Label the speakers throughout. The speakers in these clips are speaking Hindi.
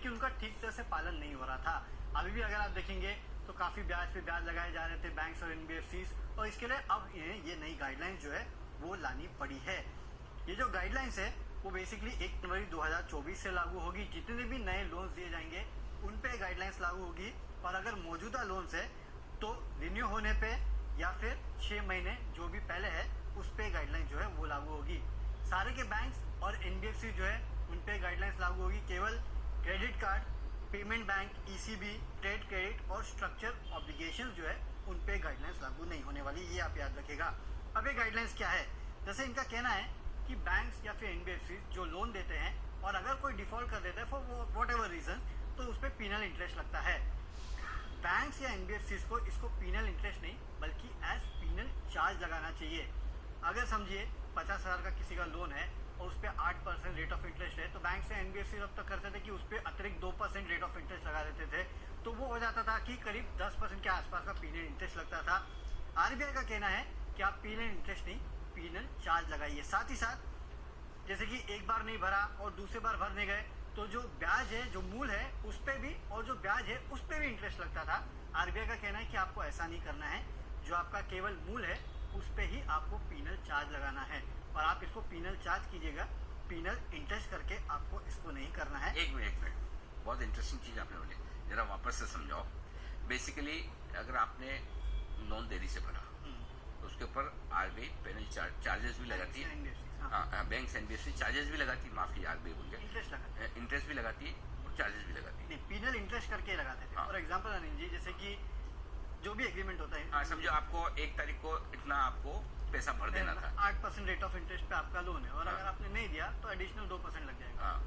Speaker 1: लेकिन उनका ठीक तरह से पालन नहीं हो रहा था। अभी भी अगर आप देखेंगे तो काफी ब्याज पे ब्याज लगाए जा रहे थे बैंक्स और एनबीएफसीज, और इसके लिए अब ये नई गाइडलाइंस जो है वो लानी पड़ी है। ये जो गाइडलाइंस है वो बेसिकली 1 जनवरी 2024 से लागू होगी। जितने भी नए लोन्स दिए जाएंगे उन पे गाइडलाइंस लागू होगी, और अगर मौजूदा लोन्स है तो रिन्यू होने पे या फिर 6 महीने जो भी पहले है उस पे गाइडलाइन जो है वो लागू होगी। सारे के बैंक्स और एनबीएफसी जो है उन पे गाइडलाइंस लागू होगी। केवल credit card, payment bank, ECB, trade credit और स्ट्रक्चर ऑब्लिगेशंस जो है उन पे गाइडलाइंस लागू नहीं होने वाली, ये आप याद रखेगा। अब ये गाइडलाइंस क्या है, जैसे इनका कहना है कि बैंक्स या फिर एनबीएफसी जो लोन देते हैं और अगर कोई डिफॉल्ट कर देता है फॉर वॉट एवर रीजन, तो उस पर पीनल इंटरेस्ट लगता है। बैंक्स या एनबीएफसी को इसको पीनल इंटरेस्ट नहीं बल्कि एज पीनल चार्ज लगाना चाहिए। अगर समझिए 50,000 का किसी का लोन है और उस पर 8% रेट ऑफ इंटरेस्ट है, तो बैंक से एनबीएफसी अब तक करते थे कि उस पर अतिरिक्त 2% रेट ऑफ इंटरेस्ट लगा देते थे, तो वो हो जाता था कि करीब 10% के आसपास का पीनल इंटरेस्ट लगता था। आरबीआई का कहना है कि आप पीनल इंटरेस्ट नहीं पीनल चार्ज लगाइए। साथ ही साथ जैसे कि एक बार नहीं भरा और दूसरी बार भरने गए तो जो ब्याज है, जो मूल है उस पे भी और जो ब्याज है उस पे भी इंटरेस्ट लगता था। आरबीआई का कहना है कि आपको ऐसा नहीं करना है, जो आपका केवल मूल है उस पे ही आपको पीनल चार्ज लगाना है, और आप इसको पीनल चार्ज कीजिएगा, पीनल इंटरेस्ट करके आपको इसको नहीं करना है।
Speaker 2: एक मिनट, बहुत इंटरेस्टिंग चीज आपने बोली, जरा वापस से समझाओ। बेसिकली अगर आपने लोन देरी से भरा तो उसके ऊपर आरबीआई पेनल चार्जेस भी लगाती है, हाँ बैंक एनबीएफसी चार्जेस भी लगाती है, माफी आरबीआई बोल गया, इंटरेस्ट भी लगाती है और चार्जेस भी लगाती है।
Speaker 1: नहीं, पीनल इंटरेस्ट करके लगाते थे। फॉर एग्जांपल अनिल जी, जैसे कि जो भी एग्रीमेंट होता है,
Speaker 2: हाँ समझो आपको 1 तारीख को इतना आपको पैसा भर देना था,
Speaker 1: 8% रेट ऑफ इंटरेस्ट पे आपका लोन है, और अगर आपने नहीं दिया तो एडिशनल 2% लग जाएगा।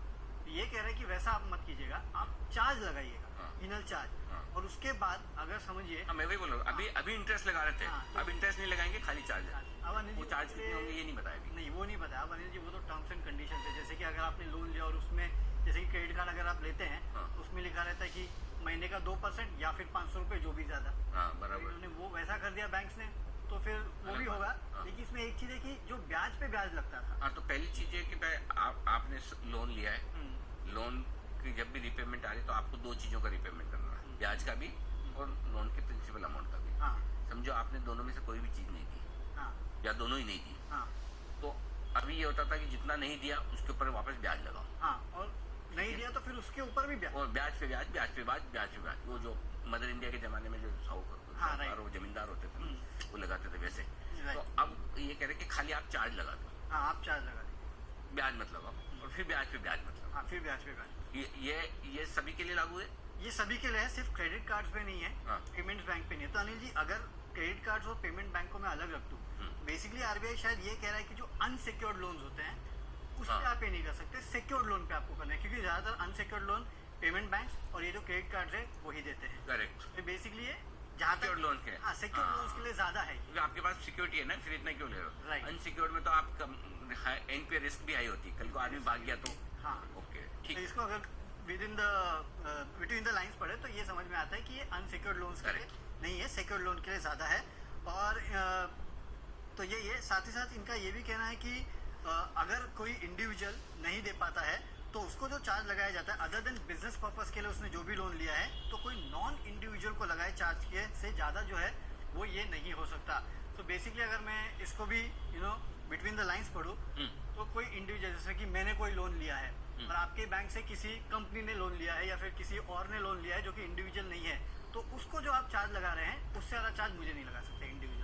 Speaker 1: ये कह रहे हैं कि वैसा आप मत कीजिएगा, आप चार्ज लगाइएगा, पीनल चार्ज, और उसके बाद अगर समझिए
Speaker 2: मैं वही बोल रहा हूँ, अभी इंटरेस्ट लगा रहे थे, अब इंटरेस्ट नहीं लगाएंगे, खाली चार्ज है।
Speaker 1: अब अनिल
Speaker 2: वो चार्ज कितने होंगे ये नहीं बताया अभी।
Speaker 1: नहीं, वो नहीं बताया। अब अनिल जी वो तो टर्म्स एंड कंडीशन है। जैसे कि अगर आपने लोन लिया और उसमें जैसे कि क्रेडिट कार्ड अगर आप लेते हैं तो उसमें लिखा रहता है कि महीने का 2% या फिर 500 रुपए जो भी ज्यादा,
Speaker 2: बराबर।
Speaker 1: उन्होंने वो वैसा कर दिया बैंक्स ने, तो फिर वो भी होगा। लेकिन इसमें एक चीज है कि जो ब्याज पे ब्याज लगता था।
Speaker 2: हाँ, तो पहली चीज है कि आपने लोन लिया है, लोन की जब भी रिपेमेंट आ रही तो आपको 2 चीजों का रिपेमेंट करना है, ब्याज का भी और लोन के प्रिंसिपल अमाउंट का भी। समझो आपने दोनों में से कोई भी चीज नहीं दी या दोनों ही नहीं दी, तो अभी ये होता था कि जितना नहीं दिया उसके ऊपर वापस ब्याज लगाओ,
Speaker 1: और नहीं दिया तो फिर उसके ऊपर भी ब्याज,
Speaker 2: और ब्याज पे ब्याज, ब्याज पे ब्याज, ब्याज पे ब्याज। वो जो मदर इंडिया के जमाने में जो साहूकार और जमींदार होते थे वो लगाते थे वैसे। तो अब ये कह रहे कि खाली आप चार्ज लगा दो,
Speaker 1: आप चार्ज लगा दो,
Speaker 2: ब्याज मत लगाओ, और फिर ब्याज पे ब्याज मत लगाओ,
Speaker 1: फिर ब्याज पे ब्याज।
Speaker 2: ये सभी के लिए लागू है?
Speaker 1: ये सभी के लिए है, सिर्फ क्रेडिट कार्ड्स पे नहीं है, पेमेंट्स बैंक पे नहीं है। तो अनिल जी अगर क्रेडिट कार्ड्स और पेमेंट बैंक को मैं अलग रख दूं, बेसिकली आरबीआई शायद ये कह रहा है कि जो अनसिक्योर्ड लोन्स होते हैं उस पे आप ये नहीं कर सकते, सिक्योर्ड लोन पे आपको करना है, क्योंकि ज्यादातर अनसिक्योर्ड लोन पेमेंट बैंक और ये जो क्रेडिट कार्ड है वही देते हैं।
Speaker 2: करेक्ट।
Speaker 1: तो बेसिकली ये जहाँ तक
Speaker 2: लोन के
Speaker 1: सिक्योर्ड लोन्स के लिए ज्यादा है,
Speaker 2: क्योंकि आपके पास सिक्योरिटी है ना, फिर इतना क्यों ले रहे हो? अनसिक्योर्ड में तो आप एनपीए रिस्क भी हाई होती है, कल को आदमी भाग गया तो। ओके, ठीक।
Speaker 1: इसको अगर बिटवीन द लाइंस पढ़े तो ये समझ में आता है कि ये अनसिक्योर्ड लोन्स के लिए नहीं है, सिक्योर्ड लोन के लिए ज्यादा है। और तो ये साथ ही साथ इनका ये भी कहना है कि अगर कोई इंडिविजुअल नहीं दे पाता है तो उसको जो चार्ज लगाया जाता है अदर देन बिजनेस पर्पस के लिए उसने जो भी लोन लिया है, तो कोई नॉन इंडिविजुअल को लगाए चार्ज के से ज्यादा जो है वो ये नहीं हो सकता। तो बेसिकली अगर मैं इसको भी बिटवीन द लाइंस पढ़ूं तो कोई इंडिविजुअल, जैसे कि मैंने कोई लोन लिया है और आपके बैंक से किसी कंपनी ने लोन लिया है या फिर किसी और ने लोन लिया है जो कि इंडिविजुअल नहीं है, तो उसको जो आप चार्ज लगा रहे हैं उससे ज्यादा चार्ज मुझे नहीं लगा सकते इंडिविजुअल।